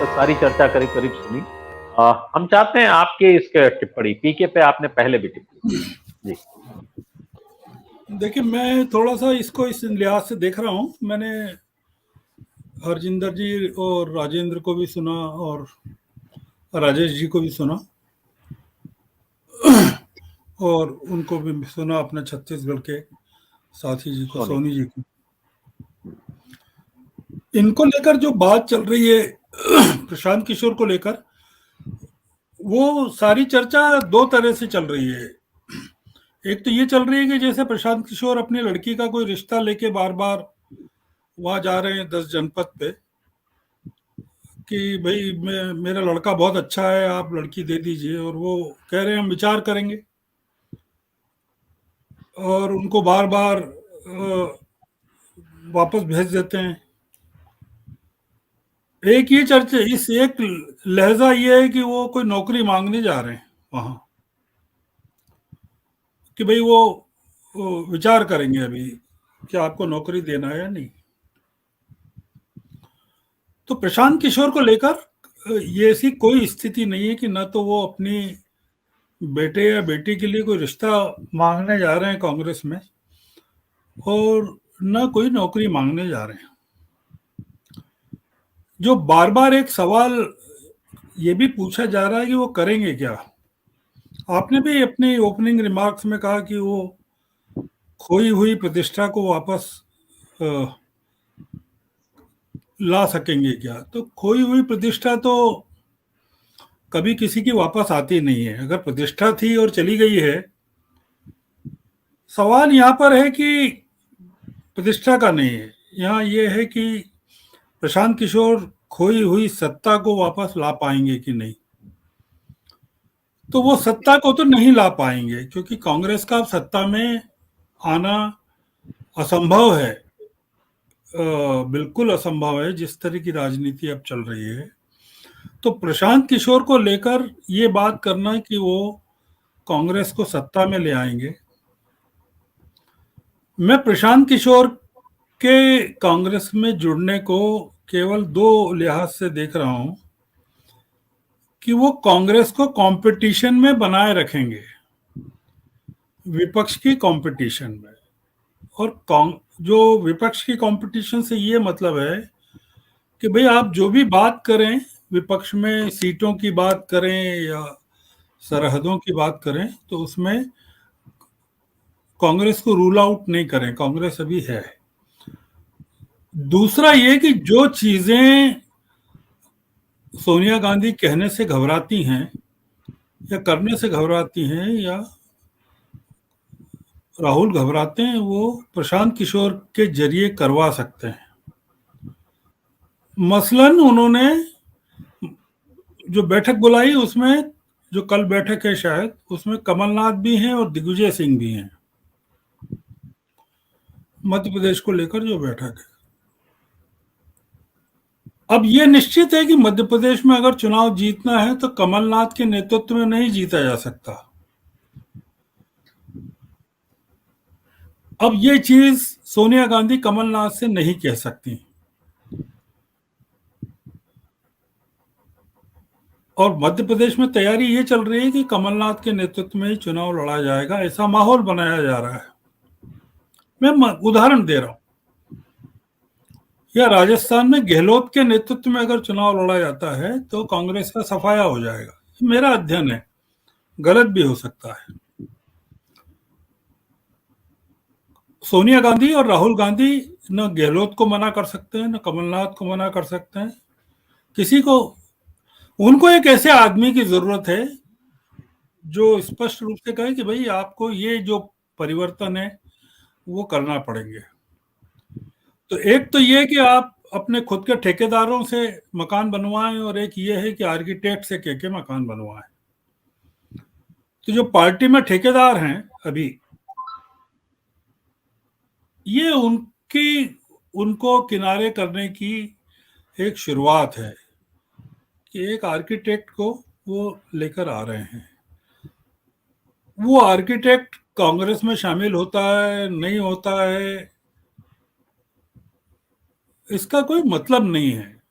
सारी चर्चा करीब करीब सुनी। हम चाहते हैं आपके इसके टिप्पणी, पीके पे आपने पहले भी टिप्पणी जी। देखिए, मैं थोड़ा सा इसको इस लिहाज से देख रहा हूँ। मैंने हरजिंदर जी और राजेंद्र को भी सुना और राजेश जी को भी सुना और उनको भी सुना, अपने छत्तीसगढ़ के साथी जी को, सोनी जी को। इनको लेकर जो बात चल रही है प्रशांत किशोर को लेकर, वो सारी चर्चा दो तरह से चल रही है। एक तो ये चल रही है कि जैसे प्रशांत किशोर अपनी लड़की का कोई रिश्ता लेके बार बार वहां जा रहे हैं 10 जनपद पे कि भाई मेरा लड़का बहुत अच्छा है, आप लड़की दे दीजिए, और वो कह रहे हैं हम विचार करेंगे, और उनको बार बार वापस भेज देते हैं। एक ये चर्चा, इस एक लहजा ये है कि वो कोई नौकरी मांगने जा रहे हैं वहां, कि भाई वो विचार करेंगे अभी कि आपको नौकरी देना है या नहीं। तो प्रशांत किशोर को लेकर ये ऐसी कोई स्थिति नहीं है कि न तो वो अपनी बेटे या बेटी के लिए कोई रिश्ता मांगने जा रहे हैं कांग्रेस में, और न कोई नौकरी मांगने जा रहे हैं। जो बार बार एक सवाल ये भी पूछा जा रहा है कि वो करेंगे क्या। आपने भी अपनी ओपनिंग रिमार्क्स में कहा कि वो खोई हुई प्रतिष्ठा को वापस ला सकेंगे क्या। तो खोई हुई प्रतिष्ठा तो कभी किसी की वापस आती नहीं है। अगर प्रतिष्ठा थी और चली गई है, सवाल यहाँ पर है कि प्रतिष्ठा का नहीं है, यहाँ ये है कि प्रशांत किशोर खोई हुई सत्ता को वापस ला पाएंगे कि नहीं। तो वो सत्ता को तो नहीं ला पाएंगे, क्योंकि कांग्रेस का सत्ता में आना असंभव है, बिल्कुल असंभव है जिस तरह की राजनीति अब चल रही है। तो प्रशांत किशोर को लेकर ये बात करना कि वो कांग्रेस को सत्ता में ले आएंगे, मैं प्रशांत किशोर के कांग्रेस में जुड़ने को केवल दो लिहाज से देख रहा हूं, कि वो कांग्रेस को कंपटीशन में बनाए रखेंगे, विपक्ष की कंपटीशन में। और जो विपक्ष की कंपटीशन से ये मतलब है कि भाई आप जो भी बात करें विपक्ष में, सीटों की बात करें या सरहदों की बात करें, तो उसमें कांग्रेस को रूल आउट नहीं करें, कांग्रेस अभी है। दूसरा ये कि जो चीजें सोनिया गांधी कहने से घबराती हैं या करने से घबराती हैं या राहुल घबराते हैं, वो प्रशांत किशोर के जरिए करवा सकते हैं। मसलन उन्होंने जो बैठक बुलाई, उसमें जो कल बैठक है शायद, उसमें कमलनाथ भी हैं और दिग्विजय सिंह भी हैं, मध्य प्रदेश को लेकर जो बैठक है। अब ये निश्चित है कि मध्य प्रदेश में अगर चुनाव जीतना है तो कमलनाथ के नेतृत्व में नहीं जीता जा सकता। अब ये चीज सोनिया गांधी कमलनाथ से नहीं कह सकती, और मध्य प्रदेश में तैयारी ये चल रही है कि कमलनाथ के नेतृत्व में ही चुनाव लड़ा जाएगा, ऐसा माहौल बनाया जा रहा है। मैं उदाहरण दे रहा हूं, या राजस्थान में गहलोत के नेतृत्व में अगर चुनाव लड़ा जाता है तो कांग्रेस का सफाया हो जाएगा। मेरा अध्ययन है, गलत भी हो सकता है। सोनिया गांधी और राहुल गांधी न गहलोत को मना कर सकते हैं, न कमलनाथ को मना कर सकते हैं, किसी को। उनको एक ऐसे आदमी की जरूरत है जो स्पष्ट रूप से कहे कि भाई आपको ये जो परिवर्तन है वो करना पड़ेंगे। तो एक तो ये कि आप अपने खुद के ठेकेदारों से मकान बनवाएं, और एक ये है कि आर्किटेक्ट से कह के मकान बनवाएं। तो जो पार्टी में ठेकेदार हैं अभी, ये उनको किनारे करने की एक शुरुआत है कि एक आर्किटेक्ट को वो लेकर आ रहे हैं। वो आर्किटेक्ट कांग्रेस में शामिल होता है नहीं होता है, इसका कोई मतलब नहीं है।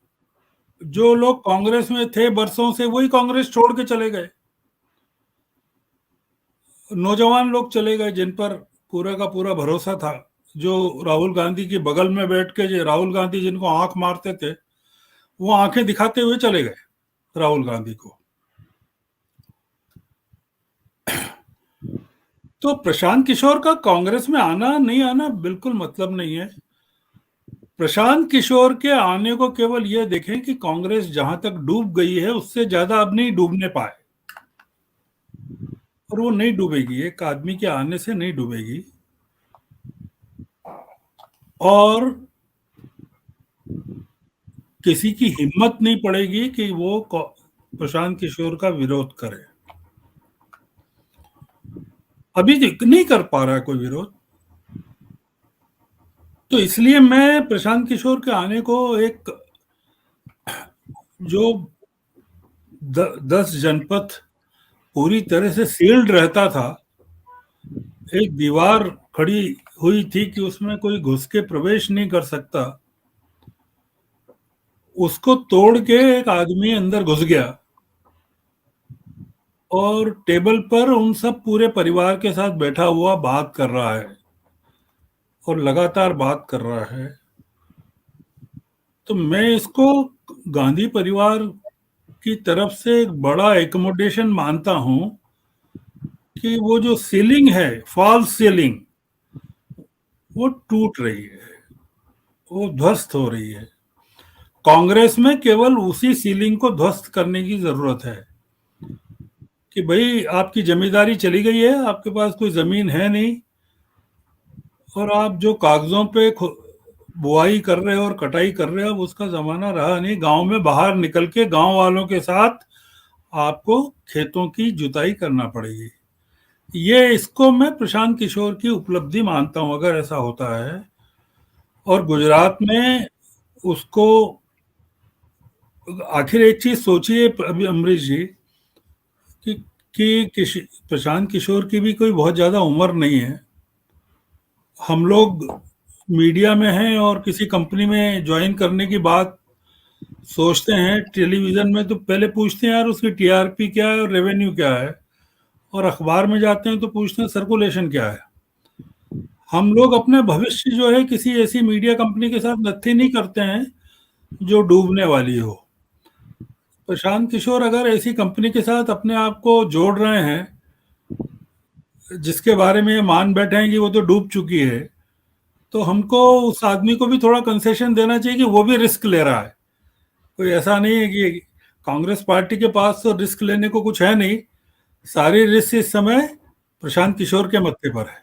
जो लोग कांग्रेस में थे बरसों से वही कांग्रेस छोड़ के चले गए, नौजवान लोग चले गए जिन पर पूरा का पूरा भरोसा था, जो राहुल गांधी के बगल में बैठ के जो राहुल गांधी जिनको आंख मारते थे वो आंखें दिखाते हुए चले गए राहुल गांधी को। तो प्रशांत किशोर का कांग्रेस में आना नहीं आना बिल्कुल मतलब नहीं है। प्रशांत किशोर के आने को केवल यह देखें कि कांग्रेस जहां तक डूब गई है उससे ज्यादा अब नहीं डूबने पाए, और वो नहीं डूबेगी, एक आदमी के आने से नहीं डूबेगी। और किसी की हिम्मत नहीं पड़ेगी कि वो प्रशांत किशोर का विरोध करे। अभी नहीं कर पा रहा है कोई विरोध, तो इसलिए मैं प्रशांत किशोर के आने को एक जो 10 जनपद पूरी तरह से सील्ड रहता था, एक दीवार खड़ी हुई थी कि उसमें कोई घुस के प्रवेश नहीं कर सकता, उसको तोड़ के एक आदमी अंदर घुस गया और टेबल पर उन सब पूरे परिवार के साथ बैठा हुआ बात कर रहा है और लगातार बात कर रहा है। तो मैं इसको गांधी परिवार की तरफ से एक बड़ा एकोमोडेशन मानता हूं कि वो जो सीलिंग है, फॉल्स सीलिंग, वो टूट रही है, वो ध्वस्त हो रही है। कांग्रेस में केवल उसी सीलिंग को ध्वस्त करने की जरूरत है कि भाई आपकी जमींदारी चली गई है, आपके पास कोई जमीन है नहीं, और आप जो कागजों पे बुआई कर रहे हो और कटाई कर रहे हो, अब उसका जमाना रहा नहीं। गांव में बाहर निकल के गांव वालों के साथ आपको खेतों की जुताई करना पड़ेगी। ये इसको मैं प्रशांत किशोर की उपलब्धि मानता हूं अगर ऐसा होता है। और गुजरात में उसको, आखिर एक चीज सोचिए अभी अमरीश जी कि प्रशांत किशोर की भी कोई बहुत ज्यादा उम्र नहीं है। हम लोग मीडिया में हैं और किसी कंपनी में ज्वाइन करने की बात सोचते हैं टेलीविजन में, तो पहले पूछते हैं यार उसकी टीआरपी क्या है और रेवेन्यू क्या है, और अखबार में जाते हैं तो पूछते हैं सर्कुलेशन क्या है। हम लोग अपने भविष्य जो है किसी ऐसी मीडिया कंपनी के साथ नत्थी नहीं करते हैं जो डूबने वाली हो। प्रशांत किशोर अगर ऐसी कंपनी के साथ अपने आप को जोड़ रहे हैं जिसके बारे में ये मान बैठे हैं कि वो तो डूब चुकी है, तो हमको उस आदमी को भी थोड़ा कंसेशन देना चाहिए कि वो भी रिस्क ले रहा है। कोई ऐसा नहीं है कि कांग्रेस पार्टी के पास तो रिस्क लेने को कुछ है नहीं, सारी रिस्क इस समय प्रशांत किशोर के मत्थे पर है।